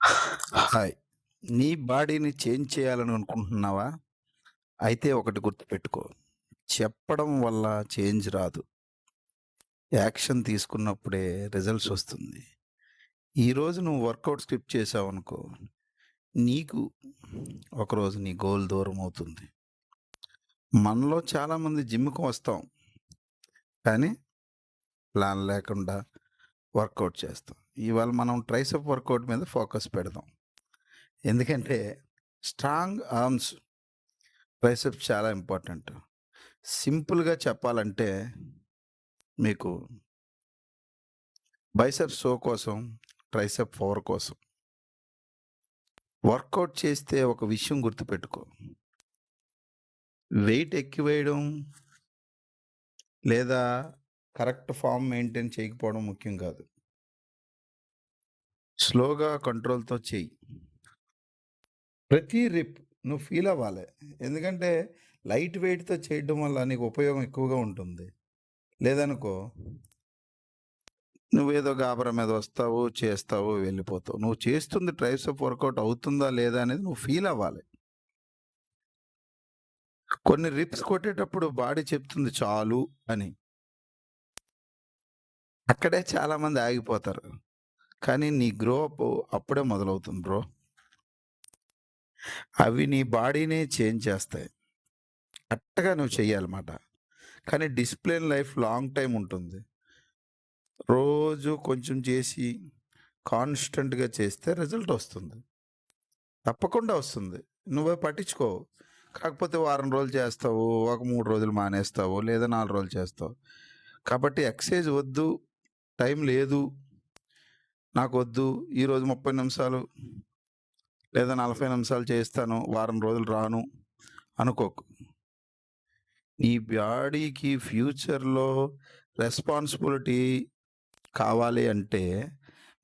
Hi. నీ బాడీని change చేయాలని అనుకుంటున్నావా? అయితే ఒకటి గుర్తుపెట్టుకో. చెప్పడం వల్ల చేంజ్ రాదు. యాక్షన్ తీసుకున్నప్పుడే రిజల్ట్స్ వస్తుంది. ఈరోజు నువ్వు వర్కౌట్ స్కిప్ చేశావనుకో, నీకు ఒకరోజు నీ గోల్ దూరం అవుతుంది. మనలో చాలామంది జిమ్‌కి వస్తాం. కానీ ప్లాన్ లేకుండా వర్కౌట్ చేస్తాం. ఇవాళ మనం ట్రైసెప్ వర్కౌట్ మీద ఫోకస్ పెడదాం. ఎందుకంటే స్ట్రాంగ్ ఆర్మ్స్, ట్రైసెప్స్ చాలా ఇంపార్టెంట్. సింపుల్‌గా చెప్పాలంటే మీకు బైసెప్స్ షో కోసం, ట్రైసెప్ పవర్ కోసం. వర్కౌట్ చేస్తే ఒక విషయం గుర్తుపెట్టుకో. వెయిట్ ఎక్కువేయడం లేదా కరెక్ట్ ఫార్మ్ మెయింటైన్ చేయకపోవడం ముఖ్యం కాదు. స్లోగా కంట్రోల్‌తో చెయ్యి. ప్రతి రిప్ నువ్వు ఫీల్ అవ్వాలి. ఎందుకంటే లైట్ వెయిట్‌తో చేయడం వల్ల నీకు ఉపయోగం ఎక్కువగా ఉంటుంది. లేదనుకో నువ్వేదో గాబరా మీద వస్తావు, చేస్తావు, వెళ్ళిపోతావు. నువ్వు చేస్తుంది ట్రైసెప్ వర్కౌట్ అవుతుందా లేదా అనేది నువ్వు ఫీల్ అవ్వాలి. కొన్ని రిప్స్ కొట్టేటప్పుడు బాడీ చెప్తుంది చాలు అని. అక్కడే చాలామంది ఆగిపోతారు. కానీ నీ గ్రో అప్ అప్పుడే మొదలవుతుంది బ్రో. అవి నీ బాడీనే చేంజ్ చేస్తాయి. కరెక్ట్‌గా నువ్వు చెయ్యాలమాట. కానీ డిసిప్లిన్ లైఫ్ లాంగ్ టైమ్ ఉంటుంది. రోజు కొంచెం చేసి కాన్స్టెంట్‌గా చేస్తే రిజల్ట్ వస్తుంది. తప్పకుండా వస్తుంది. నువ్వే పట్టించుకోవు. కాకపోతే వారం రోజులు చేస్తావు, ఒక 3 రోజులు మానేస్తావు, లేదా 4 రోజులు చేస్తావు. కాబట్టి ఎక్సర్సైజ్ వద్దు, టైం లేదు, నాకొద్దు, ఈరోజు 30 నిమిషాలు లేదా 40 నిమిషాలు చేస్తాను, వారం రోజులు రాను అనుకోకు. నీ బాడీకి ఫ్యూచర్‌లో రెస్పాన్సిబిలిటీ కావాలి అంటే,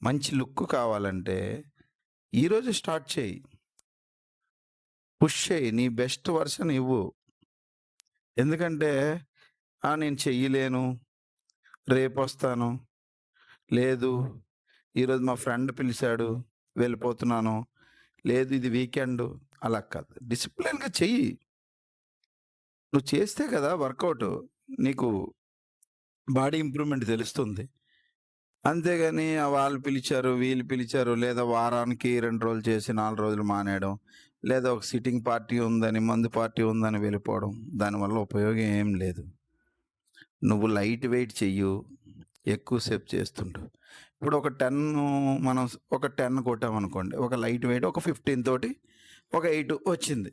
మంచి లుక్ కావాలంటే, ఈరోజే స్టార్ట్ చెయ్యి. పుష్ చెయ్యి. నీ బెస్ట్ వెర్షన్ ఇవ్వు. ఎందుకంటే, నేను చెయ్యలేను, రేపొస్తాను, లేదు ఈరోజు మా ఫ్రెండ్ పిలిచాడు, వెళ్ళిపోతున్నాను, లేదు ఇది వీకెండు అలా కాదు. డిసిప్లిన్‌గా చెయ్యి. నువ్వు చేస్తే కదా వర్కౌటు నీకు బాడీ ఇంప్రూవ్‌మెంట్ తెలుస్తుంది. అంతేగాని వాళ్ళు పిలిచారు, వీళ్ళు పిలిచారు, లేదా వారానికి 2 రోజులు చేసి 4 రోజులు మానేయడం, లేదా ఒక సిట్టింగ్ పార్టీ ఉందని, మందు పార్టీ ఉందని వెళ్ళిపోవడం. దానివల్ల ఉపయోగం ఏం లేదు. నువ్వు లైట్ వెయిట్ చెయ్యు, ఎక్కువ సేపు చేస్తుండు. ఇప్పుడు మనం ఒక 10 కొట్టామనుకోండి. ఒక లైట్ వెయిట్ ఒక 15 తోటి ఒక 8 వచ్చింది.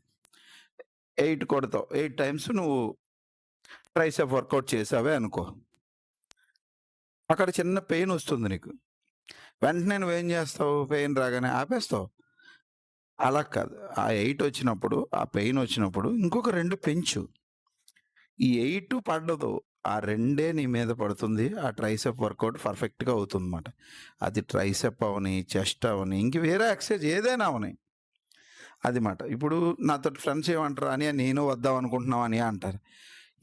8 కొడతావు. 8 టైమ్స్ నువ్వు ట్రైసెప్ వర్కౌట్ చేసావే అనుకో. అక్కడ చిన్న పెయిన్ వస్తుంది నీకు. వెంటనే నువ్వేం చేస్తావు? పెయిన్ రాగానే ఆపేస్తావు. అలా కాదు. ఆ 8 వచ్చినప్పుడు, ఆ పెయిన్ వచ్చినప్పుడు ఇంకొక 2 పెంచు. ఈ 8 పడదు. ఆ 2 నీ మీద పడుతుంది. ఆ ట్రైసెప్ వర్కౌట్ పర్ఫెక్ట్‌గా అవుతుందన్నమాట. అది ట్రైసెప్ అవ్వని, చెస్ట్ అవ్వని, ఇంక వేరే ఎక్సర్సైజ్ ఏదైనా అవ్వని. అది మాట. ఇప్పుడు నాతోటి ఫ్రెండ్స్ ఏమంటారు? "అన్నయ్య నేను వద్దాం అనుకుంటున్నాం అన్నయ్య" అంటారు.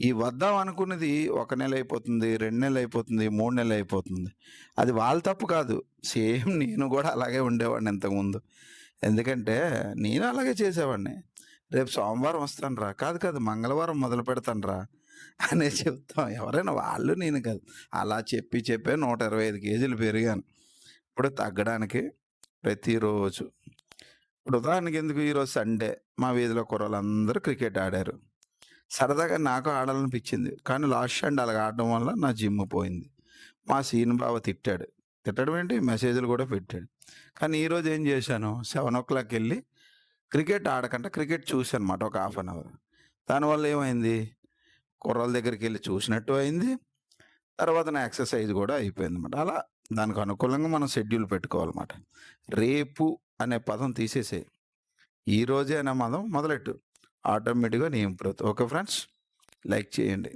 ఈ వద్దాం అనుకున్నది ఒక నెల అయిపోతుంది, 2 నెలలు అయిపోతుంది, 3 నెలలు అయిపోతుంది. అది వాళ్ళ తప్పు కాదు. సేమ్ నేను గూడా అలాగే ఉండేవాడిని ఇంతకుముందు. ఎందుకంటే నేను అలాగే చేసేవాడిని. "రేపు సోమవారం వస్తానురా." "కాదు కాదు మంగళవారం మొదలు పెడతానురా" అనే చెప్తాం. ఎవరైనా వాళ్ళు నేను కాదు. అలా చెప్పి చెప్పే 125 కేజీలు పెరిగాను. ఇప్పుడు తగ్గడానికి ప్రతిరోజు ఇప్పుడు ఉదాహరణకి ఎందుకు ఈరోజు సండే మా వీధిలో కుర్రోళ్ళందరూ క్రికెట్ ఆడారు. సరదాగా నాకు ఆడాలనిపించింది. కానీ లాస్ట్ సండే అలాగ ఆడడం వల్ల నా జిమ్ పోయింది. మా సీను బావ తిట్టాడు. తిట్టడం ఏంటి మెసేజ్‌లు కూడా పెట్టాడు. కానీ ఈరోజు ఏం చేశాను 7:00కెళ్ళి క్రికెట్ ఆడకంటే క్రికెట్ చూసానమాట ఒక హాఫ్ అన్ అవర్. దానివల్ల ఏమైంది కుర్రోళ్ళ దగ్గరికెళ్ళి చూసినట్టు అయింది. తర్వాత నా ఎక్సర్సైజ్ కూడా అయిపోయిందన్నమాట. అలా దానికి అనుకూలంగా మనం షెడ్యూల్ పెట్టుకోవాలన్నమాట. రేపు అనే పదం తీసేసేయి. ఈరోజే అనే పదం మొదలెట్టు. ఆటోమేటిక్‌గా నీ ఇంప్రూవ్ అవుతావు. Okay friends. లైక్ చేయండి.